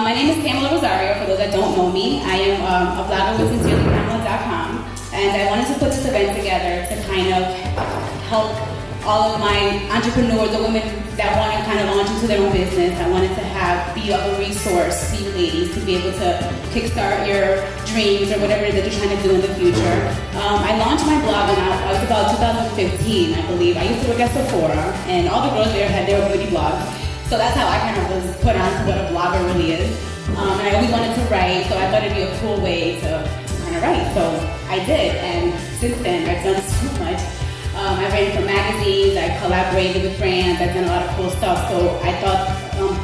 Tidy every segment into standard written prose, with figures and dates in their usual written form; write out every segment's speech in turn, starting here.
My name is Pamela Rosario, for those that don't know me. I am a blogger with SincerelyPamela.com, and I wanted to put this event together to kind of help all of my entrepreneurs, the women that want to kind of launch into their own business. I wanted to be a resource to you ladies to be able to kickstart your dreams or whatever it is that you're trying to do in the future. I launched my blog when I was about 2015, I believe. I used to work at Sephora, and all the girls there had their beauty blogs. So that's how I kind of was put on to what a blogger really is. And I always wanted to write, so I thought it'd be a cool way to kind of write. So I did, and since then I've done so much. I've written for magazines, I've collaborated with brands, I've done a lot of cool stuff. So I thought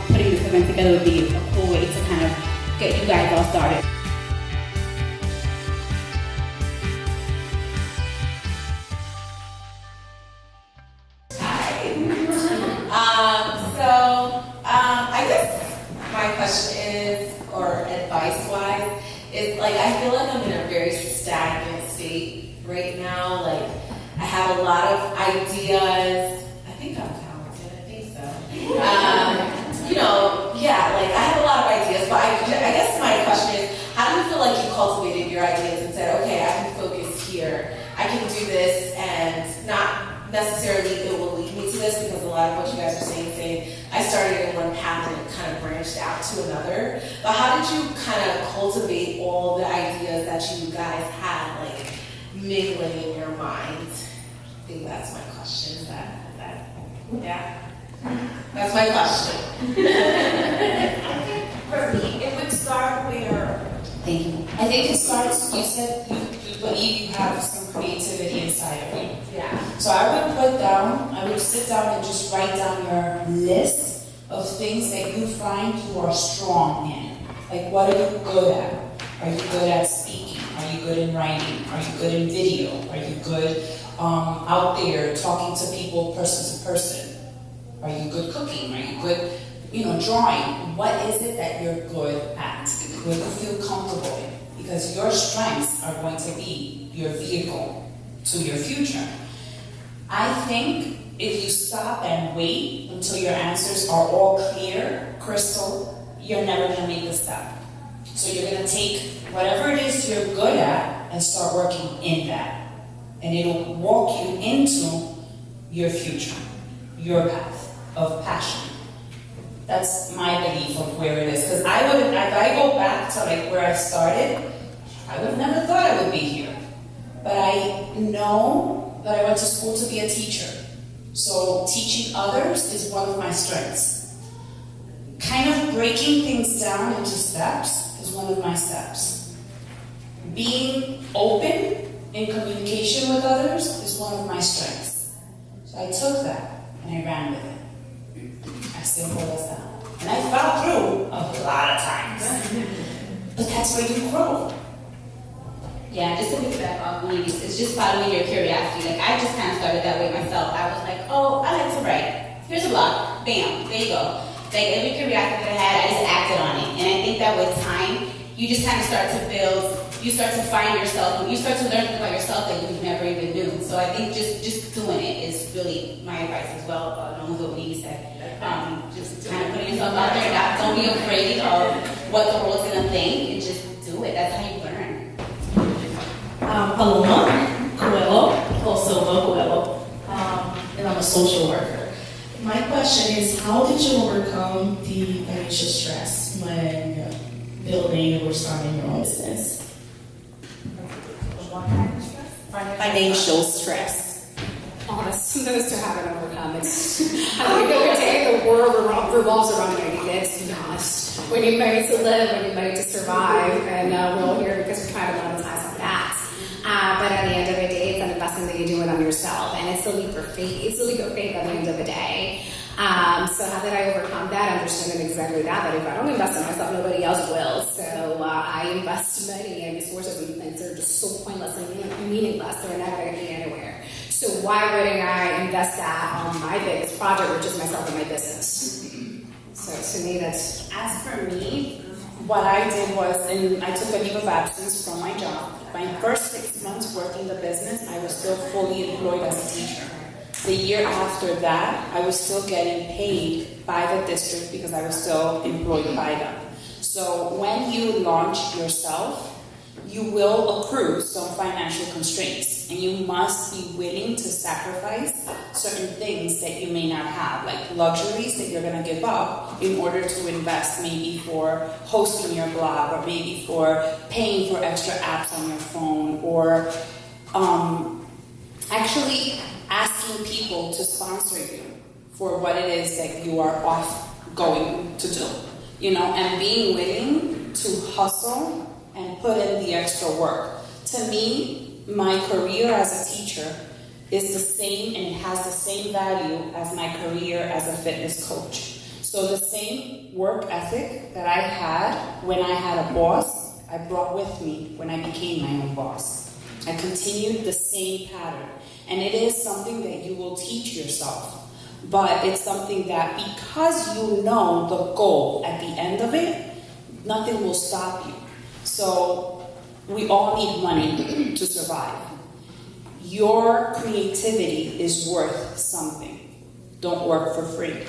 putting this event together would be a cool way to kind of get you guys all started. I guess my question is, or advice-wise, is like I feel like I'm in a very stagnant state right now. Like I have a lot of ideas. I think I'm talented. I think so. Like I have a lot of ideas, but I guess my question is, how do you feel like you cultivated your ideas and said, okay, I can focus here, I can do this, and not necessarily it will lead me to this, because a lot of what you guys are saying I started in one path and it kind of branched out to another. But how did you kind of cultivate all the ideas that you guys had, like mingling in your mind? I think that's my question. That's my question. I think for me, it would start where. Thank you. I think it starts. You said you believe you have some creativity inside of you. Yeah. So I would sit down and just write down your list of things that you find you are strong in. Like, what are you good at? Are you good at speaking? Are you good in writing? Are you good in video? Are you good out there talking to people person to person? Are you good cooking? Are you good, drawing? What is it that you're good at? What you feel comfortable in? Because your strengths are going to be your vehicle to your future. I think if you stop and wait until your answers are all clear, crystal, you're never going to make the step. So you're going to take whatever it is you're good at and start working in that. And it'll walk you into your future, your path of passion. That's my belief of where it is. Because if I go back to like where I started, I would have never thought I would be here. But I know that I went to school to be a teacher. So teaching others is one of my strengths. Kind of breaking things down into steps is one of my steps. Being open in communication with others is one of my strengths. So I took that and I ran with it. As simple as that. And I fell through a lot of times. But that's where you grow. Yeah, just to piggyback off one of these, it's just following your curiosity. Like, I just kind of started that way myself. I was like, oh, I like to write. Here's a blog. Bam, there you go. Like, every curiosity that I had, I just acted on it. And I think that with time, you just kind of start to build, you start to find yourself, and you start to learn things about yourself that you never even knew. So I think just doing it is really my advice as well, along with what Nene said. Just kind of putting yourself out there. Don't be afraid of what the world's going to think, and just do it. That's how you learn. Paloma Coelho, also Coelho, and I'm a social worker. My question is, how did you overcome the financial stress when building or starting your own business? Financial stress. Oh, that's something to have and overcome. It's, I think every day the world revolves around money. Let's be honest. We need money to live, we need money to survive, and we're all here because we try to monetize on that. But at the end of the day, it's an investment that you're doing on yourself, and it's a leap of faith. It's a leap of faith at the end of the day. So how did I overcome that? Understanding exactly that if I don't invest in myself, nobody else will. So I invest money and resources in things that are just so pointless and meaningless. They're never going to get me anywhere. So why wouldn't I invest that on my biggest project, which is myself and my business? So to me, that's... As for me, what I did was, and I took a leave of absence from my job. My first 6 months working the business, I was still fully employed as a teacher. The year after that, I was still getting paid by the district because I was still employed by them. So when you launch yourself, you will accrue some financial constraints, and you must be willing to sacrifice certain things that you may not have, like luxuries that you're going to give up in order to invest, maybe for hosting your blog, or maybe for paying for extra apps on your phone, or actually asking people to sponsor you for what it is that you are going to do, and being willing to hustle and put in the extra work. To me, my career as a teacher is the same, and it has the same value as my career as a fitness coach. So the same work ethic that I had when I had a boss, I brought with me when I became my own boss. I continued the same pattern. And it is something that you will teach yourself. But it's something that, because you know the goal at the end of it, nothing will stop you. So we all need money to survive. Your creativity is worth something. Don't work for free.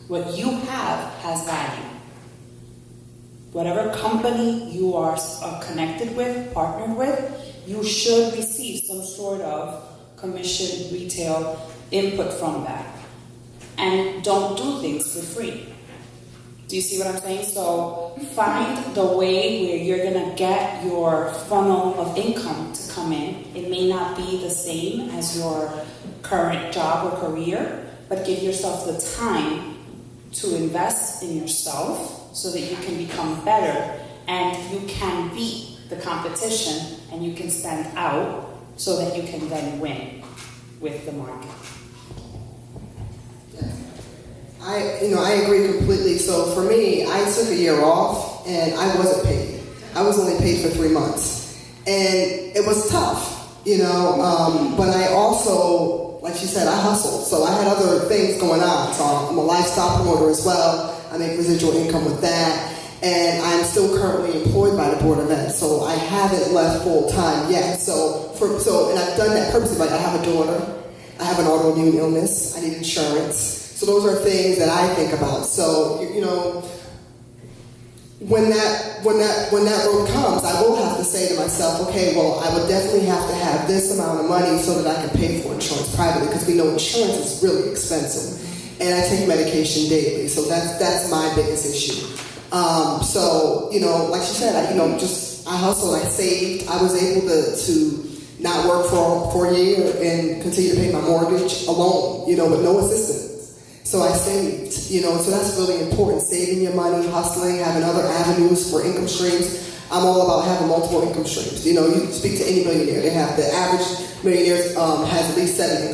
What you have has value. Whatever company you are connected with, partnered with, you should receive some sort of commission, retail input from that. And don't do things for free. Do you see what I'm saying? So find the way where you're gonna get your funnel of income to come in. It may not be the same as your current job or career, but give yourself the time to invest in yourself so that you can become better and you can beat the competition and you can stand out so that you can then win with the market. I agree completely. So for me, I took a year off and I wasn't paid. I was only paid for 3 months. And it was tough, but I also, like she said, I hustled. So I had other things going on. So I'm a lifestyle promoter as well. I make residual income with that. And I'm still currently employed by the Board of Ed. So I haven't left full time yet. And I've done that purposely. Like I have a daughter. I have an autoimmune illness. I need insurance. So those are things that I think about. So, when that road comes, I will have to say to myself, okay, well, I would definitely have to have this amount of money so that I can pay for insurance privately, because we know insurance is really expensive. And I take medication daily, so that's my biggest issue. Like she said, I hustled, I saved. I was able to not work for a year and continue to pay my mortgage alone, with no assistance. So I saved, so that's really important. Saving your money, hustling, having other avenues for income streams. I'm all about having multiple income streams. You speak to any millionaire. They have, the average millionaire has at least 7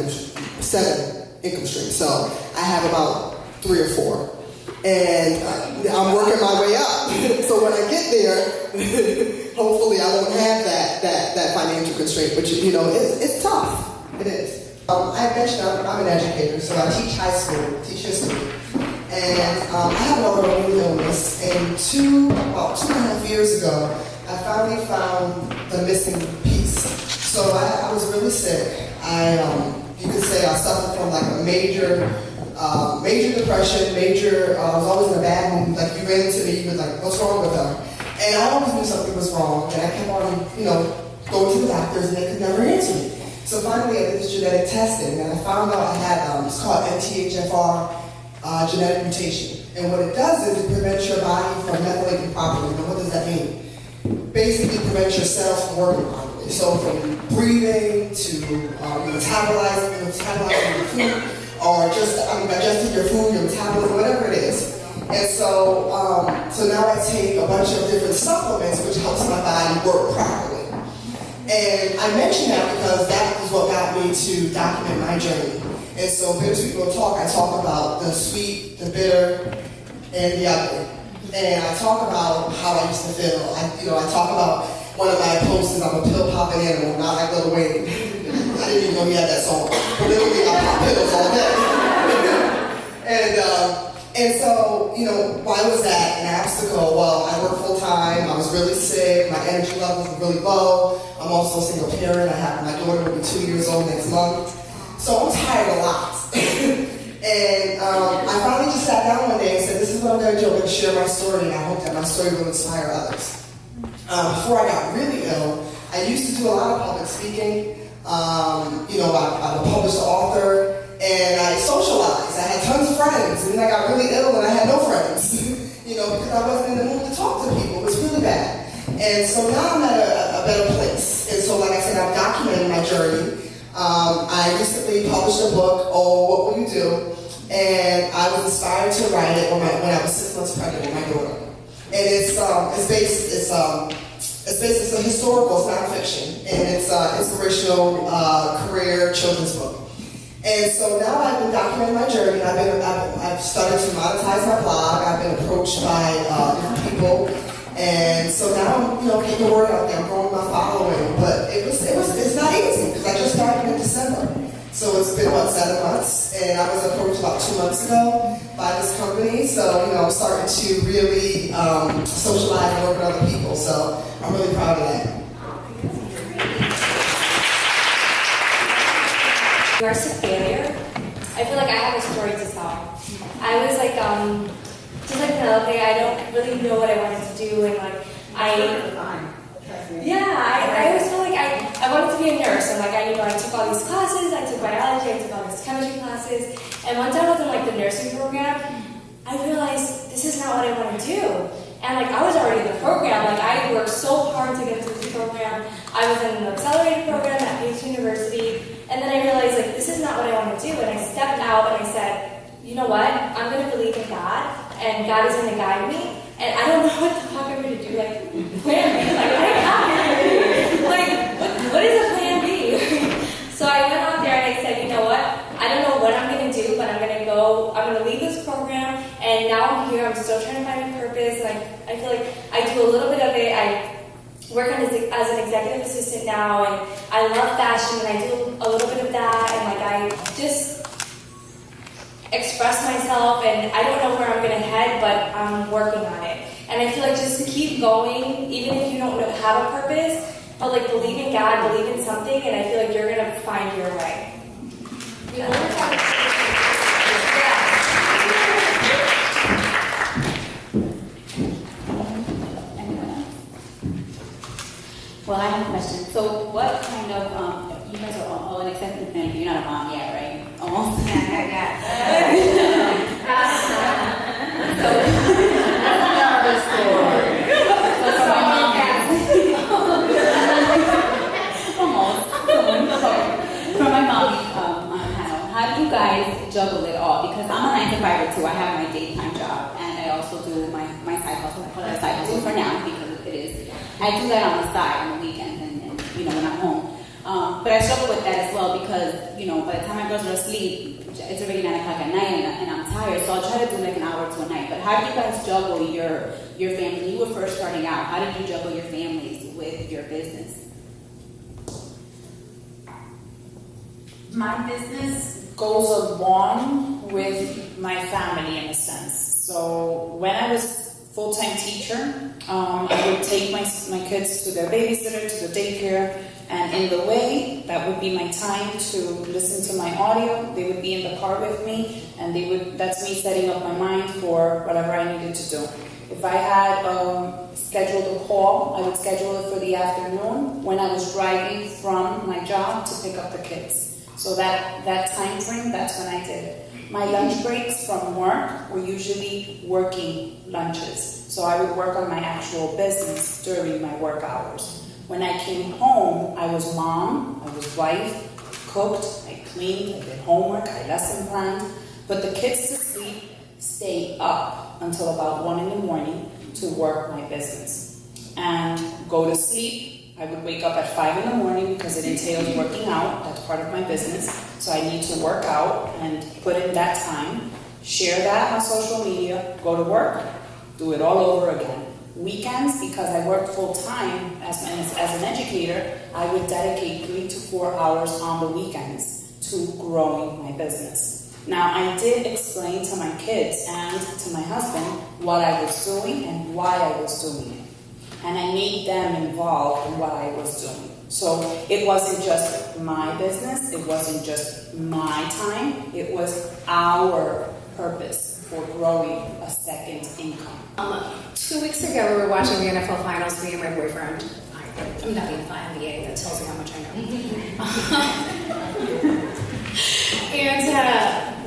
income streams. So I have about 3 or 4. And I'm working my way up. So when I get there, hopefully I won't have that financial constraint. But it's tough. It is. I mentioned I'm an educator, so I teach high school, teach history. And I have an autoimmune illness. And about 2.5 years ago, I finally found the missing piece. So I was really sick. You could say I suffered from like a major depression, I was always in a bad mood. Like you ran into me, you were like, what's wrong with her? And I always knew something was wrong, and I kept on, going to the doctors, and they could never answer me. So finally, I did this genetic testing, and I found out I had, it's called MTHFR genetic mutation. And what it does is it prevents your body from methylating properly. Now, what does that mean? Basically, prevents your cells from working properly. So from breathing to metabolizing your food, or just digesting your food, your metabolism, whatever it is. And so now I take a bunch of different supplements which helps my body work properly. And I mention that because that is what got me to document my journey. And so Bittersweet Real Talk, I talk about the sweet, the bitter, and the ugly. And I talk about how I used to feel. I talk about one of my posts is I'm a pill popping animal, not like Lil Wayne. I didn't even know he had that song. But literally, I pop pills all day. And so, why was that an obstacle? Well, I work full time. I was really sick. My energy levels were really low. I'm also a single parent. My daughter will be 2 years old next month. So I'm tired a lot. And I finally just sat down one day and said, this is what I'm going to do. I'm going to share my story, and I hope that my story will inspire others. Before I got really ill, I used to do a lot of public speaking. I'm a published author, and I socialized. I had tons of friends, and then I got really ill, and I had no friends, because I wasn't in the mood to talk to people. It was really bad. And so now I'm at a better place. And so, like I said, I'm documenting my journey. I recently published a book, Oh, What Will You Do? And I was inspired to write it when I was 6 months pregnant with my daughter. And it's a historical, it's nonfiction, and it's an inspirational career children's book. And so now I've been documenting my journey. I've started to monetize my blog. I've been approached by different people, and so now I'm getting the word out there. I'm growing my following, but it's not easy because I just started in December. So it's been 7 months, and I was approached about 2 months ago by this company. So I'm starting to really socialize and work with other people. So I'm really proud of that. Regards to failure, I feel like I have a story to tell. I was like, just like Penelope, I don't really know what I wanted to do, and I always felt like I wanted to be a nurse, and I took all these classes, I took biology, I took all these chemistry classes, and once I was in the nursing program, I realized this is not what I want to do. And I was already in the program, I worked so hard to get into this program. I was in an accelerated program at Pace University, and then I realized this is not what I want to do. And I stepped out and I said, you know what? I'm going to believe in God, and God is going to guide me. And I don't know what the fuck I'm going to do. Plan B. What do I have? What is a plan B? So I went out there and I said, you know what? I don't know what I'm going to do, but I'm going to leave this program, and now I'm here. I'm still trying to find my purpose, and I feel like I do a little bit of it. I work as an executive assistant now, and I love fashion, and I do a little bit of that, and I just express myself, and I don't know where I'm going to head, but I'm working on it. And I feel like just to keep going, even if you don't have a purpose, but believe in God, believe in something, and I feel like you're going to find your way. Well, I have a question. So what kind of, you guys are all in executive family, you're not a mom yet, right? Almost? Yeah. So, another story. From my mommy panel, how do you guys juggle it all? Because I'm a 9-to-5 too. I have my daytime job, and I also do my side hustle. I call it a side hustle for now because it is. I do that on the side on the weekends and when I'm home. But I struggle with that as well because, by the time my girls are asleep, it's already 9 o'clock at night and I'm tired. So I'll try to do an hour to a night. But how do you guys juggle your family? When you were first starting out, how did you juggle your families with your business? My business goes along with my family in a sense. So when I was full-time teacher, I would take my kids to their babysitter, to the daycare, and in the way, that would be my time to listen to my audio. They would be in the car with me, and that's me setting up my mind for whatever I needed to do. If I had scheduled a call, I would schedule it for the afternoon when I was driving from my job to pick up the kids. So that time frame, that's when I did it. My lunch breaks from work were usually working lunches. So I would work on my actual business during my work hours. When I came home, I was mom, I was wife, cooked, I cleaned, I did homework, I lesson planned. But the kids to sleep, stay up until about 1 in the morning to work my business. And go to sleep. I would wake up at 5 in the morning because it entails working out. That's part of my business. So I need to work out and put in that time, share that on social media, go to work, do it all over again. Weekends, because I work full-time as an educator, I would dedicate 3 to 4 hours on the weekends to growing my business. Now, I did explain to my kids and to my husband what I was doing and why I was doing it. And I made them involved in what I was doing. So it wasn't just my business, it wasn't just my time, it was our purpose. for growing a second income? 2 weeks ago, we were watching the NFL Finals, me and my boyfriend. I'm not being fly NBA, that tells you how much I know.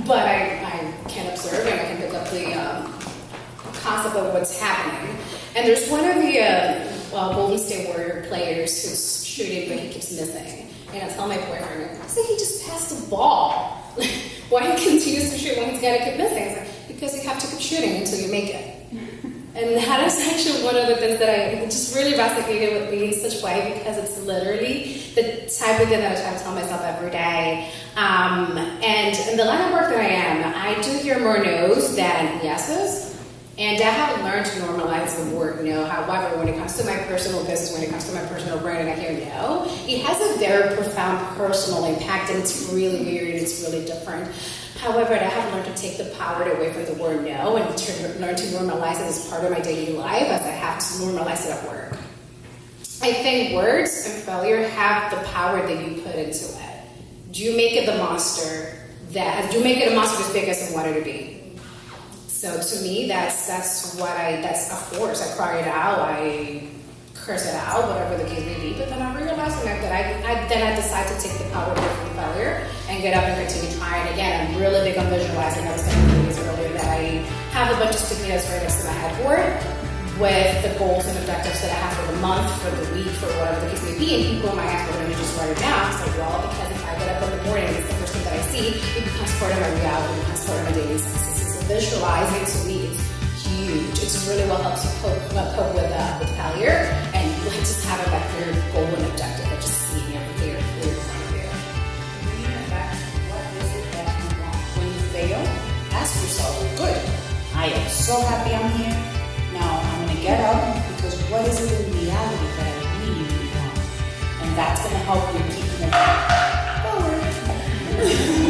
But I can observe and I can pick up the concept of what's happening. And there's one of the Golden State Warrior players who's shooting, but he keeps missing. And I tell my boyfriend, I say he just passed the ball. Why he continues to shoot when he's got to keep missing? It's like, because you have to keep shooting until you make it. And that is actually one of the things that I just really resonated with me in such a way, because it's literally the type of thing that I try to tell myself every day. And in the line of work that I am, I do hear more no's than yeses. And I haven't learned to normalize the word no. However, when it comes to my personal business, when it comes to my personal brand, and I hear no, it has a very profound personal impact, and it's really weird, and it's really different. However, I haven't learned to take the power away from the word no and to learn to normalize it as part of my daily life, as I have to normalize it at work. I think words and failure have the power that you put into it. Do you make it the monster that? Do you make it a monster as big as you want it to be? So to me, that's of course, I cry it out, I curse it out, whatever the case may be, but then I realize that I decide to take the power away from failure and get up and continue trying again. I'm really big on visualizing. I was saying this earlier that I have a bunch of sticky notes right next to my headboard with the goals and objectives that I have for the month, for the week, for whatever the case may be, and people might ask, well, let me just write it down. It's like, well, because if I get up in the morning, it's the first thing that I see, it becomes part of my reality, it becomes part of my daily success. Visualizing to me is huge. It's really what helps you cope with failure, and just having that clear goal and objective, but just seeing everything clear in front of you. Bringing it back, what is it that you want? When you fail, ask yourself, good, I am so happy I'm here. Now I'm going to get up, because what is it in reality that I really, really want? And that's going to help you keep moving forward.